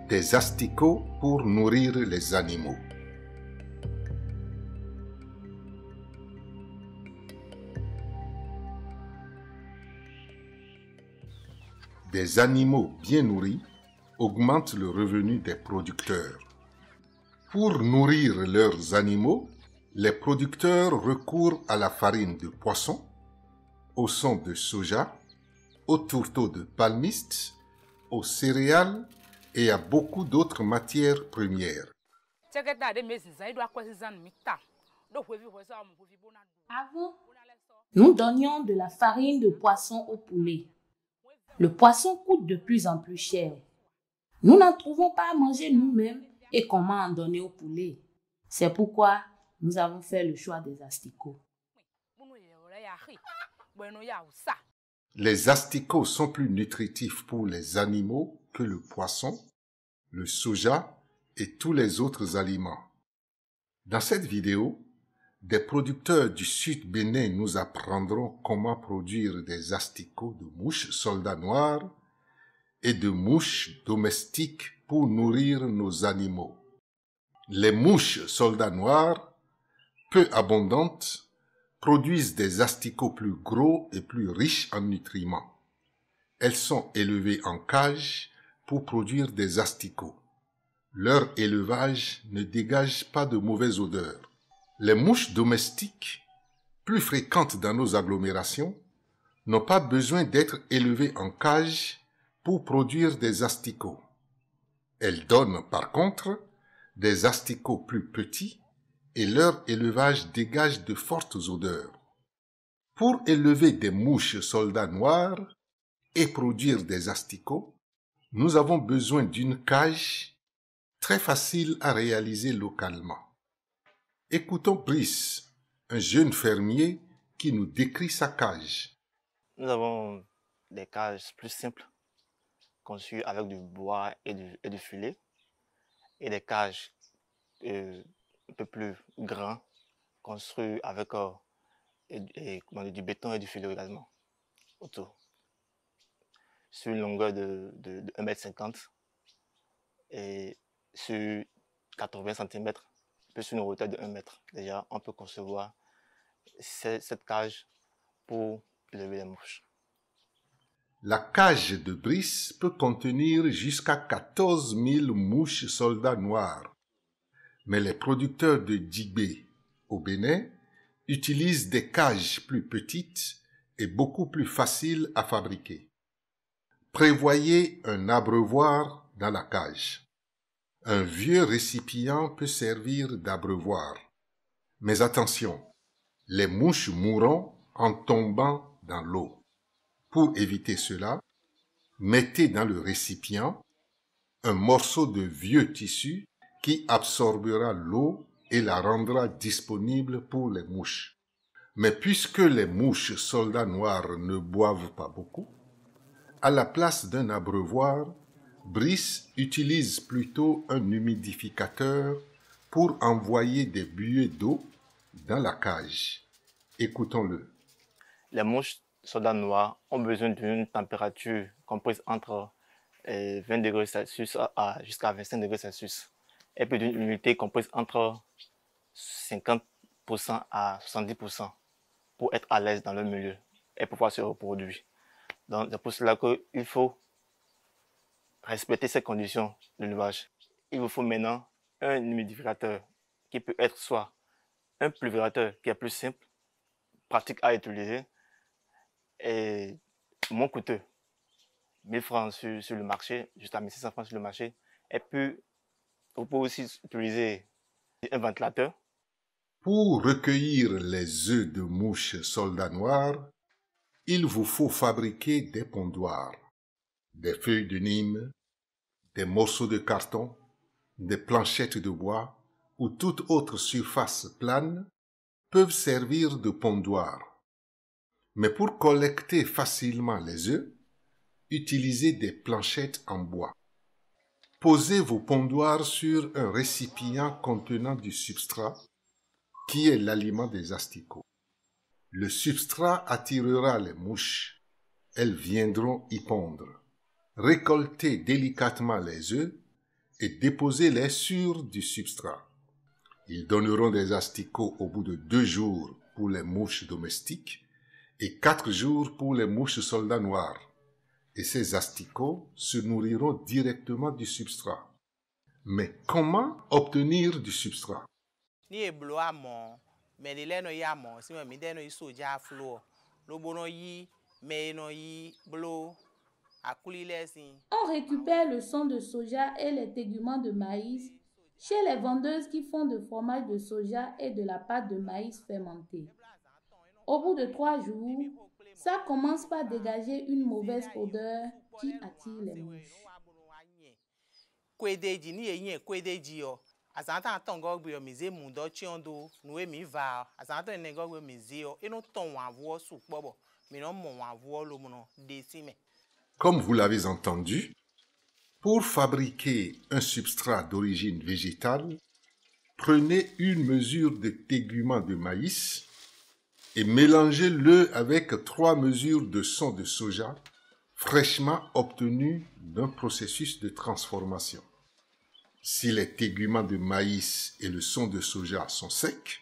Des asticots pour nourrir les animaux. Des animaux bien nourris augmentent le revenu des producteurs. Pour nourrir leurs animaux, les producteurs recourent à la farine de poisson, au son de soja, au tourteau de palmiste, aux céréales et à beaucoup d'autres matières premières. Avant, nous donnions de la farine de poisson au poulet. Le poisson coûte de plus en plus cher. Nous n'en trouvons pas à manger nous-mêmes et comment en donner au poulet. C'est pourquoi nous avons fait le choix des asticots. Les asticots sont plus nutritifs pour les animaux que le poisson, le soja et tous les autres aliments. Dans cette vidéo, des producteurs du Sud Bénin nous apprendront comment produire des asticots de mouches soldats noirs et de mouches domestiques pour nourrir nos animaux. Les mouches soldats noirs, peu abondantes, produisent des asticots plus gros et plus riches en nutriments. Elles sont élevées en cage pour produire des asticots. Leur élevage ne dégage pas de mauvaise odeur. Les mouches domestiques, plus fréquentes dans nos agglomérations, n'ont pas besoin d'être élevées en cage pour produire des asticots. Elles donnent par contre des asticots plus petits et leur élevage dégage de fortes odeurs. Pour élever des mouches soldats noirs et produire des asticots, nous avons besoin d'une cage très facile à réaliser localement. Écoutons Brice, un jeune fermier qui nous décrit sa cage. Nous avons des cages plus simples, conçues avec du bois et du filet, et des cages un peu plus grands, construits avec du béton et du filet également autour. Sur une longueur de 1,50 m et sur 80 cm, puis sur une hauteur de 1 mètre. Déjà, on peut concevoir cette cage pour élever les mouches. La cage de Brice peut contenir jusqu'à 14 000 mouches soldats noirs. Mais les producteurs de Djibé au Bénin utilisent des cages plus petites et beaucoup plus faciles à fabriquer. Prévoyez un abreuvoir dans la cage. Un vieux récipient peut servir d'abreuvoir. Mais attention, les mouches mourront en tombant dans l'eau. Pour éviter cela, mettez dans le récipient un morceau de vieux tissu qui absorbera l'eau et la rendra disponible pour les mouches. Mais puisque les mouches soldats noirs ne boivent pas beaucoup, à la place d'un abreuvoir, Brice utilise plutôt un humidificateur pour envoyer des buées d'eau dans la cage. Écoutons-le. Les mouches soldats noirs ont besoin d'une température comprise entre 20 degrés Celsius jusqu'à 25 degrés Celsius. Et puis d'une humidité comprise entre 50% à 70% pour être à l'aise dans le milieu et pouvoir se reproduire. Donc c'est pour cela qu'il faut respecter ces conditions d'élevage. Il vous faut maintenant un humidificateur qui peut être soit un pulvérisateur qui est plus simple, pratique à utiliser et moins coûteux. 1000 francs sur le marché, jusqu'à 1600 francs sur le marché. Et puis, vous pouvez aussi utiliser un ventilateur. Pour recueillir les œufs de mouches soldats noirs, il vous faut fabriquer des pondoirs, des feuilles de Nîmes, des morceaux de carton, des planchettes de bois ou toute autre surface plane peuvent servir de pondoir. Mais pour collecter facilement les œufs, utilisez des planchettes en bois. Posez vos pondoirs sur un récipient contenant du substrat, qui est l'aliment des asticots. Le substrat attirera les mouches. Elles viendront y pondre. Récoltez délicatement les œufs et déposez-les sur du substrat. Ils donneront des asticots au bout de 2 jours pour les mouches domestiques et 4 jours pour les mouches soldats noirs. Et ces asticots se nourriront directement du substrat. Mais comment obtenir du substrat? On récupère le son de soja et les téguments de maïs chez les vendeuses qui font du fromage de soja et de la pâte de maïs fermentée. Au bout de 3 jours, ça commence par dégager une mauvaise odeur qui attire les mouches. Comme vous l'avez entendu, pour fabriquer un substrat d'origine végétale, prenez une mesure de téguments de maïs et mélangez-le avec 3 mesures de son de soja fraîchement obtenus d'un processus de transformation. Si les téguments de maïs et le son de soja sont secs,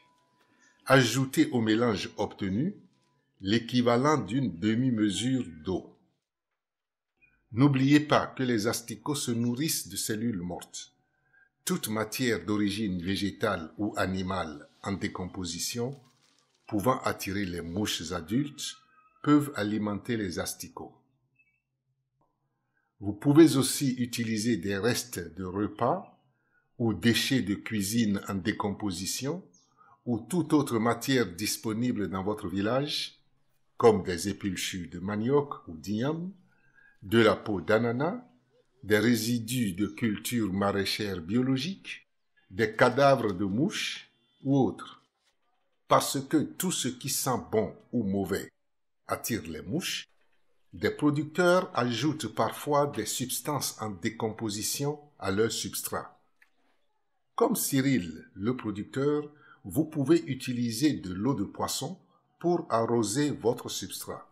ajoutez au mélange obtenu l'équivalent d'une demi-mesure d'eau. N'oubliez pas que les asticots se nourrissent de cellules mortes. Toute matière d'origine végétale ou animale en décomposition pouvant attirer les mouches adultes peuvent alimenter les asticots. Vous pouvez aussi utiliser des restes de repas ou déchets de cuisine en décomposition ou toute autre matière disponible dans votre village, comme des épulchures de manioc ou d'igname, de la peau d'ananas, des résidus de cultures maraîchères biologiques, des cadavres de mouches ou autres. Parce que tout ce qui sent bon ou mauvais attire les mouches, des producteurs ajoutent parfois des substances en décomposition à leur substrat. Comme Cyril, le producteur, vous pouvez utiliser de l'eau de poisson pour arroser votre substrat.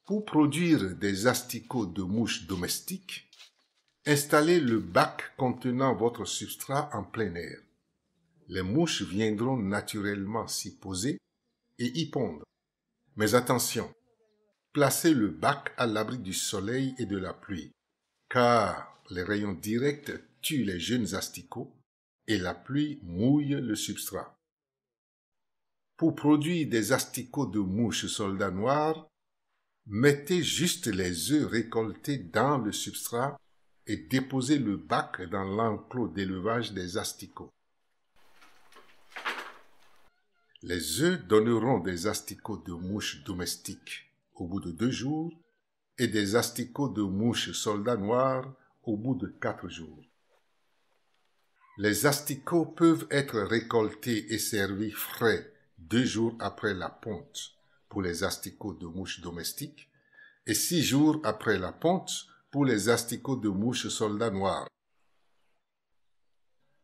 Pour produire des asticots de mouches domestiques, installez le bac contenant votre substrat en plein air. Les mouches viendront naturellement s'y poser et y pondre. Mais attention, placez le bac à l'abri du soleil et de la pluie, car les rayons directs tuent les jeunes asticots et la pluie mouille le substrat. Pour produire des asticots de mouches soldats noirs, mettez juste les œufs récoltés dans le substrat et déposez le bac dans l'enclos d'élevage des asticots. Les œufs donneront des asticots de mouches domestiques au bout de 2 jours et des asticots de mouches soldats noirs au bout de 4 jours. Les asticots peuvent être récoltés et servis frais 2 jours après la ponte pour les asticots de mouches domestiques et 6 jours après la ponte pour les asticots de mouches soldats noirs.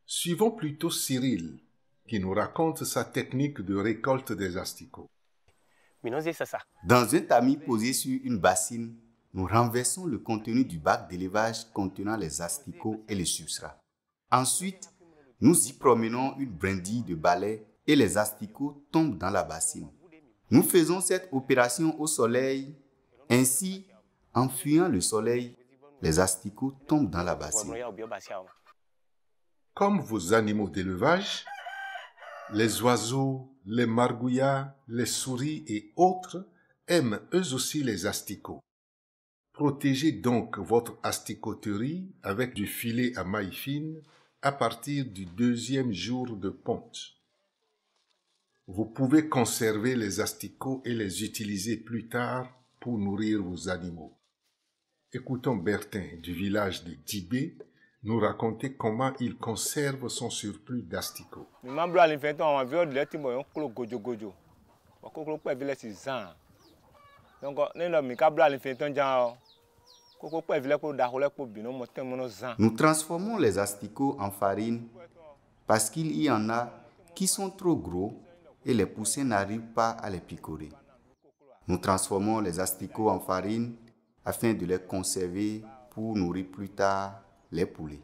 Suivons plutôt Cyril, qui nous raconte sa technique de récolte des asticots. Dans un tamis posé sur une bassine, nous renversons le contenu du bac d'élevage contenant les asticots et le substrat. Ensuite, nous y promenons une brindille de balai et les asticots tombent dans la bassine. Nous faisons cette opération au soleil. Ainsi, en fuyant le soleil, les asticots tombent dans la bassine. Comme vos animaux d'élevage, les oiseaux, les margouillards, les souris et autres aiment eux aussi les asticots. Protégez donc votre asticoterie avec du filet à maille fine à partir du 2e jour de ponte. Vous pouvez conserver les asticots et les utiliser plus tard pour nourrir vos animaux. Écoutons Bertin du village de Dibé nous raconter comment il conserve son surplus d'asticots. Nous transformons les asticots en farine parce qu'il y en a qui sont trop gros et les poussins n'arrivent pas à les picorer. Nous transformons les asticots en farine afin de les conserver pour nourrir plus tard les poulets.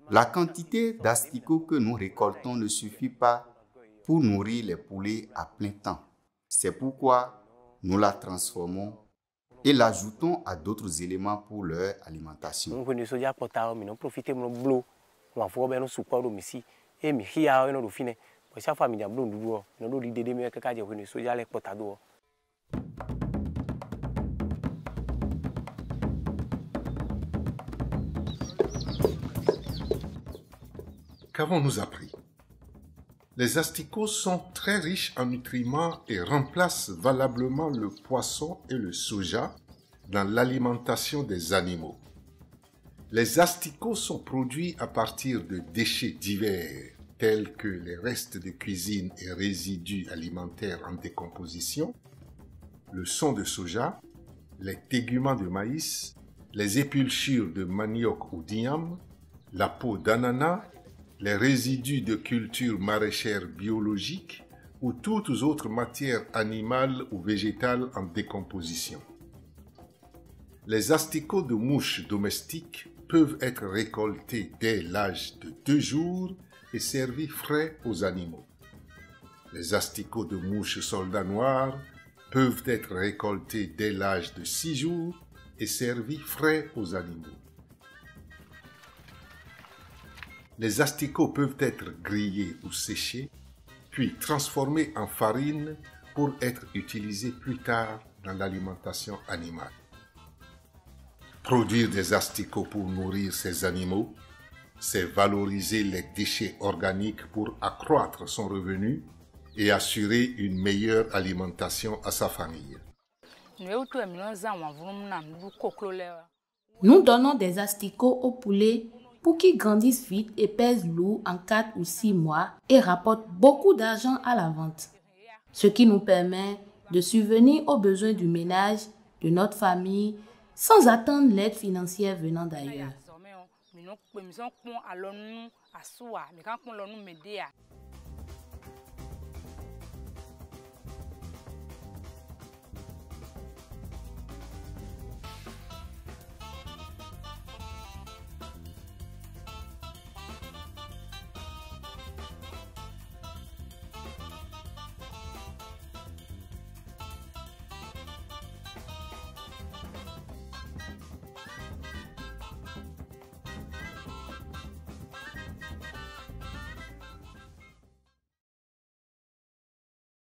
La quantité d'asticots que nous récoltons ne suffit pas pour nourrir les poulets à plein temps. C'est pourquoi nous la transformons et l'ajoutons à d'autres éléments pour leur alimentation. Qu'avons-nous appris? Les asticots sont très riches en nutriments et remplacent valablement le poisson et le soja dans l'alimentation des animaux. Les asticots sont produits à partir de déchets divers tels que les restes de cuisine et résidus alimentaires en décomposition, le son de soja, les téguments de maïs, les épulchures de manioc ou d'igname, la peau d'ananas, les résidus de cultures maraîchères biologiques ou toutes autres matières animales ou végétales en décomposition. Les asticots de mouches domestiques peuvent être récoltés dès l'âge de 2 jours et servis frais aux animaux. Les asticots de mouches soldats noirs peuvent être récoltés dès l'âge de 6 jours et servis frais aux animaux. Les asticots peuvent être grillés ou séchés, puis transformés en farine pour être utilisés plus tard dans l'alimentation animale. Produire des asticots pour nourrir ces animaux, c'est valoriser les déchets organiques pour accroître son revenu et assurer une meilleure alimentation à sa famille. Nous donnons des asticots aux poulets pour qu'ils grandissent vite et pèsent lourd en 4 ou 6 mois et rapportent beaucoup d'argent à la vente. Ce qui nous permet de subvenir aux besoins du ménage, de notre famille, sans attendre l'aide financière venant d'ailleurs.